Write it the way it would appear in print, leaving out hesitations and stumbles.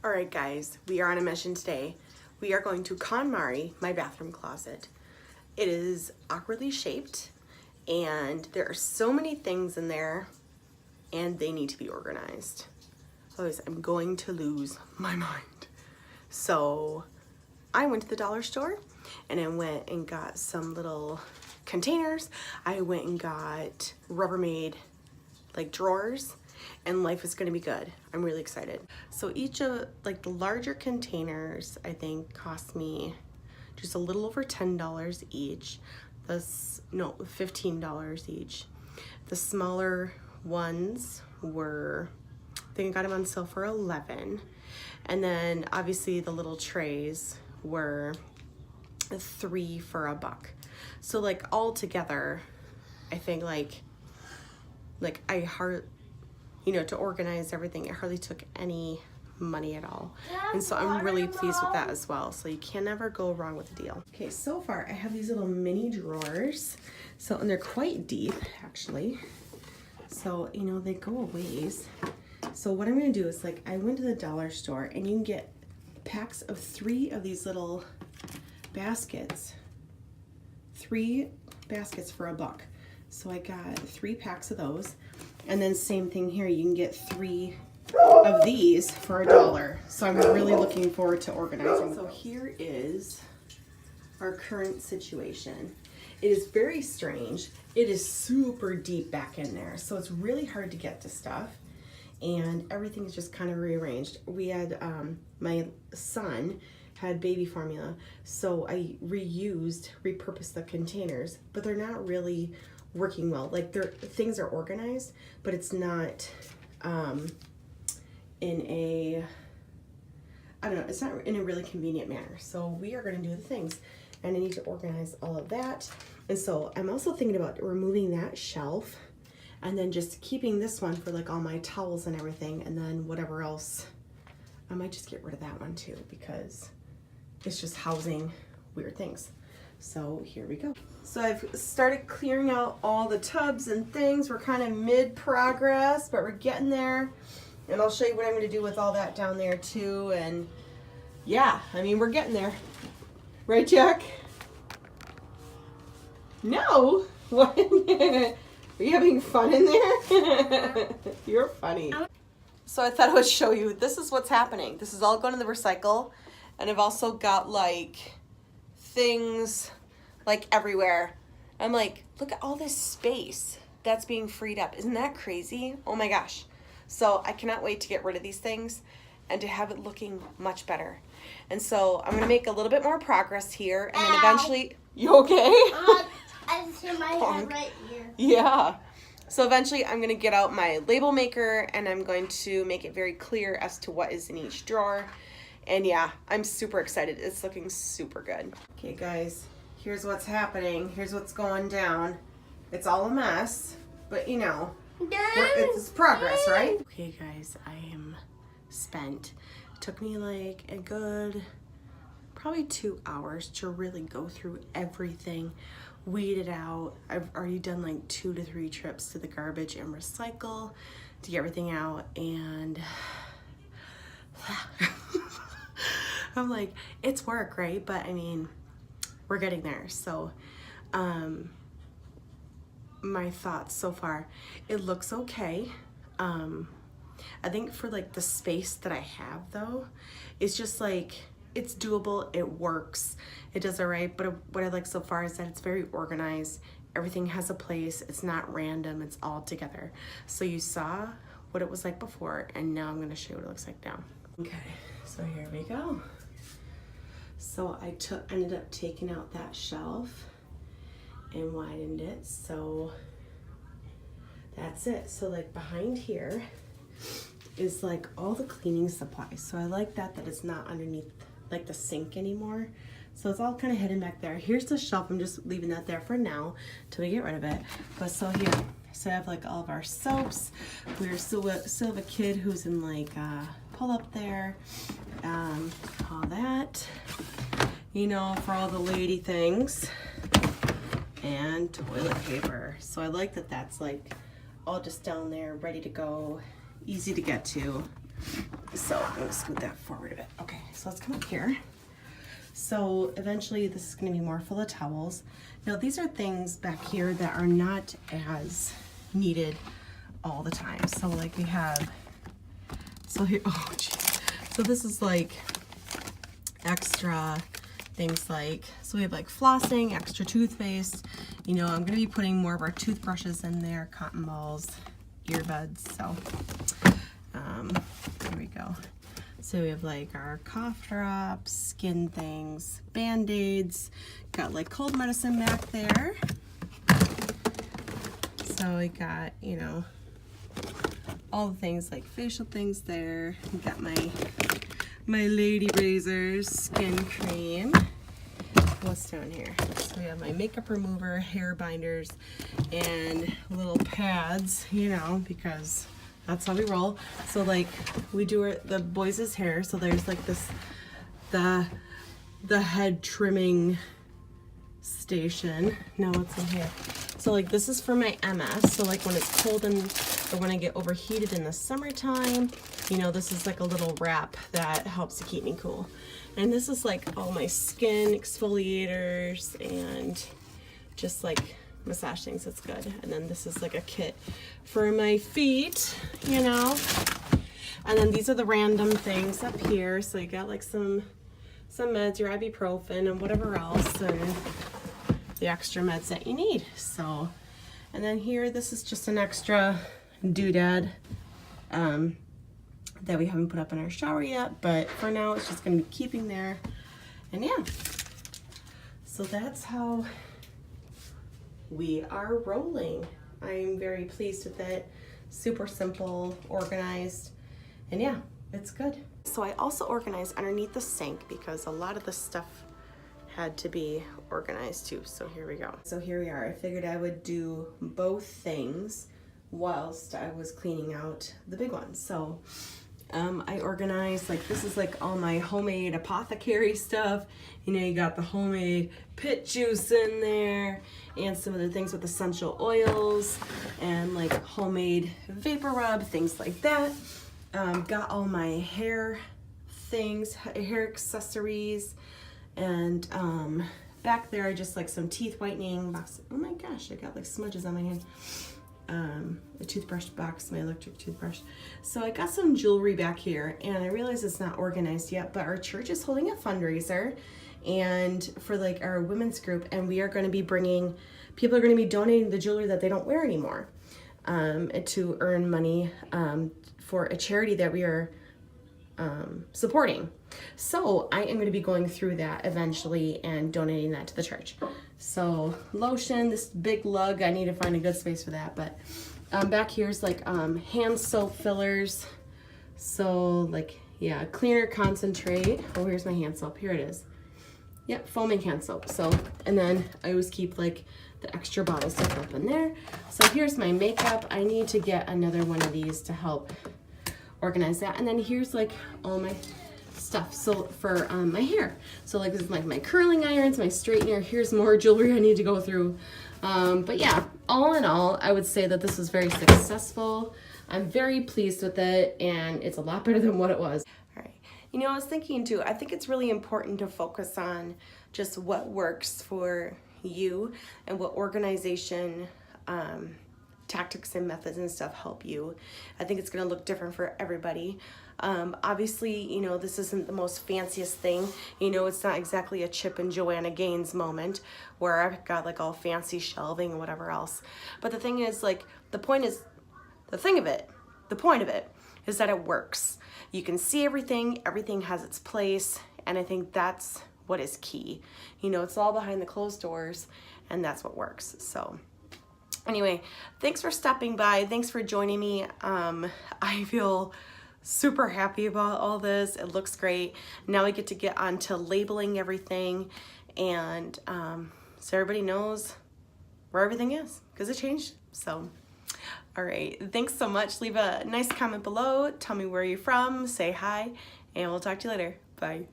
Alright guys, we are on a mission today. We are going to KONMARI, my bathroom closet. It is awkwardly shaped and there are so many things in there and they need to be organized. Otherwise I'm going to lose my mind. So I went to the dollar store and I went and got some little containers. I went and got Rubbermaid like drawers, and life is gonna be good. I'm really excited. So each of like the larger containers I think cost me just a little over $10 each. $15 each. The smaller ones were, I think I got them on sale for $11. And then obviously the little trays were $3 for $1. So like all together, I think to organize everything, it hardly took any money at all. And so I'm really pleased with that as well. So you can never go wrong with a deal. Okay, so far I have these little mini drawers. So, and they're quite deep actually. So, they go a ways. So what I'm gonna do is I went to the dollar store and you can get packs of 3 of these little baskets. 3 baskets for $1. So I got 3 packs of those. And then same thing here, you can get 3 of these for $1. So I'm really looking forward to organizing. So here is our current situation. It is very strange. It is super deep back in there. So it's really hard to get to stuff. And everything is just kind of rearranged. We had, my son had baby formula. So I repurposed the containers, but they're not really working well. Things are organized, but it's not it's not in a really convenient manner. So we are going to do the things, and I need to organize all of that. And so I'm also thinking about removing that shelf and then just keeping this one for all my towels and everything, and then whatever else, I might just get rid of that one too because it's just housing weird things. So here we go. So I've started clearing out all the tubs and things. We're kind of mid-progress, but we're getting there. And I'll show you what I'm going to do with all that down there too. And yeah, we're getting there. Right, Jack? No? What? Are you having fun in there? You're funny. So I thought I would show you, this is what's happening. This is all going to the recycle. And I've also got things everywhere. I'm look at all this space that's being freed up. Isn't that crazy? Oh my gosh. So I cannot wait to get rid of these things and to have it looking much better. And so I'm gonna make a little bit more progress here, and then eventually, you okay? I just hit my head right here. Yeah. So eventually I'm gonna get out my label maker and I'm going to make it very clear as to what is in each drawer. And yeah, I'm super excited. It's looking super good. Okay guys, here's what's happening. Here's what's going down. It's all a mess, but it's progress, right? Okay guys, I am spent. It took me a good, probably 2 hours to really go through everything, weed it out. I've already done 2 to 3 trips to the garbage and recycle to get everything out, and I'm it's work, right? But we're getting there. So my thoughts so far, it looks okay. I think for the space that I have though, it's just it's doable, it works, it does all right. But what I like so far is that it's very organized. Everything has a place. It's not random, it's all together. So you saw what it was like before, and now I'm gonna show you what it looks like now. Okay, so here we go. So I ended up taking out that shelf and widened it, so that's it. So behind here is all the cleaning supplies. So I like that it's not underneath the sink anymore. So it's all kind of hidden back there. Here's the shelf. I'm just leaving that there for now till we get rid of it. But so here, so I have all of our soaps. We're still have a kid who's in pull up there, all that, for all the lady things, and toilet paper. So I like that that's all just down there, ready to go, easy to get to. So I'm gonna scoot that forward a bit. Okay, so let's come up here. So eventually this is gonna be more full of towels. Now these are things back here that are not as needed all the time. So like we have, so here, oh geez. So this is like extra things like, so we have like flossing, extra toothpaste. You know, I'm gonna be putting more of our toothbrushes in there, cotton balls, earbuds, so here we go. So we have like our cough drops, skin things, band-aids, got like cold medicine back there. So we got, you know, all the things like facial things there. We got my lady razors, skin cream. What's down here? So we have my makeup remover, hair binders, and little pads, you know, because that's how we roll. So like we do the boys' hair. So there's like this, the head trimming station. No, it's in here. So like this is for my MS. So like when it's cold and or when I get overheated in the summertime, you know, this is like a little wrap that helps to keep me cool. And this is like all my skin exfoliators and just like massage things. It's good. And then this is like a kit for my feet, you know. And then these are the random things up here. So you got like some meds, your ibuprofen and whatever else, and the extra meds that you need. So, and then here, this is just an extra doodad that we haven't put up in our shower yet, but for now it's just gonna be keeping there. And yeah, so that's how we are rolling. I'm very pleased with it. Super simple, organized, and yeah, it's good. So I also organized underneath the sink because a lot of the stuff had to be organized too. So here we go. So here we are. I figured I would do both things whilst I was cleaning out the big one. So I organized, like this is like all my homemade apothecary stuff. You know, you got the homemade pit juice in there and some other things with essential oils and like homemade vapor rub, things like that. Got all my hair things, hair accessories, and back there I just like some teeth whitening box. Oh my gosh, I got like smudges on my hand. A toothbrush box, my electric toothbrush. So I got some jewelry back here, and I realize it's not organized yet, but our church is holding a fundraiser and for like our women's group, and we are going to be bringing, people are going to be donating the jewelry that they don't wear anymore to earn money for a charity that we are supporting. So I am going to be going through that eventually and donating that to the church. So lotion, this big lug, I need to find a good space for that. But back here's like hand soap fillers. So like, yeah, cleaner concentrate. Oh, here's my hand soap. Here it is. Yep, foaming hand soap. So, and then I always keep like the extra bottle stuff up in there. So here's my makeup. I need to get another one of these to help organize that. And then here's like all my stuff, so for my hair. So like this is like my curling irons, my straightener. Here's more jewelry I need to go through. But yeah, all in all, I would say that this was very successful. I'm very pleased with it, and it's a lot better than what it was. All right. You know, I was thinking too, I think it's really important to focus on just what works for you and what organization tactics and methods and stuff help you. I think it's going to look different for everybody. Obviously, you know, this isn't the most fanciest thing. You know, it's not exactly a Chip and Joanna Gaines moment where I've got like all fancy shelving and whatever else. But the thing is, like, the point of it is that it works. You can see everything has its place, and I think that's what is key. You know, it's all behind the closed doors, and that's what works. So anyway, thanks for stopping by. Thanks for joining me. I feel super happy about all this. It looks great. Now we get to get on to labeling everything, and so everybody knows where everything is, because it changed. So, all right, thanks so much. Leave a nice comment below. Tell me where you're from, say hi, and we'll talk to you later. Bye.